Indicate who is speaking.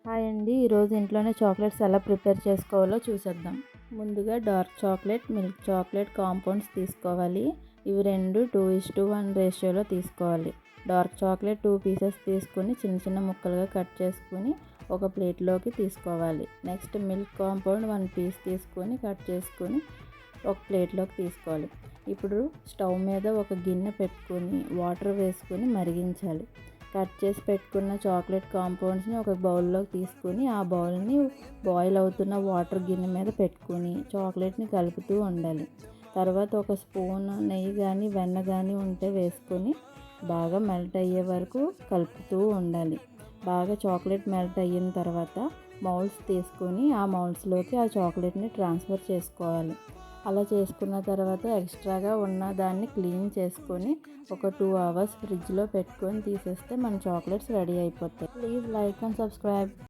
Speaker 1: Hi అండి. ఈరోజు ఇంట్లోనే చాక్లెట్స్ ఎలా ప్రిపేర్ చేసుకోవాలో చూసేద్దాం. ముందుగా dark chocolate, milk chocolate compounds తీసుకోవాలి. ఇవి రెండు 2:1 రేషియోలో తీసుకోవాలి. డార్క్ చాక్లెట్ 2 పీసెస్ తీసుకొని చిన్న చిన్న ముక్కలుగా కట్ చేసుకొని ఒక ప్లేట్లోకి తీసుకోవాలి. నెక్స్ట్ మిల్క్ కాంపౌండ్ 1 పీస్ తీసుకొని కట్ చేసుకొని ఒక ప్లేట్లోకి తీసుకోవాలి. ఇప్పుడు స్టవ్ మీద ఒక గిన్నె పెట్టుకొని వాటర్ వేసుకొని మరిగించాలి. కట్ చేసి పెట్టుకున్న చాక్లెట్ కాంపౌండ్స్ని ఒక బౌల్లోకి తీసుకొని ఆ బౌల్ని బాయిల్ అవుతున్న వాటర్ గిన్నె మీద పెట్టుకొని చాక్లెట్ని కలుపుతూ ఉండాలి. తర్వాత ఒక స్పూన్ నెయ్యి కానీ వెన్న కానీ ఉంటే వేసుకొని బాగా మెల్ట్ అయ్యే వరకు కలుపుతూ ఉండాలి. బాగా చాక్లెట్ మెల్ట్ అయిన తర్వాత మౌల్డ్స్ తీసుకొని ఆ మౌల్డ్స్లోకి ఆ చాక్లెట్ని ట్రాన్స్ఫర్ చేసుకోవాలి. అలా చేసుకున్న తర్వాత ఎక్స్ట్రాగా ఉన్న దాన్ని క్లీన్ చేసుకొని ఒక 2 అవర్స్ ఫ్రిడ్జ్లో పెట్టుకొని తీసేస్తే మన చాక్లెట్స్ రెడీ అయిపోతాయి. Please like and subscribe.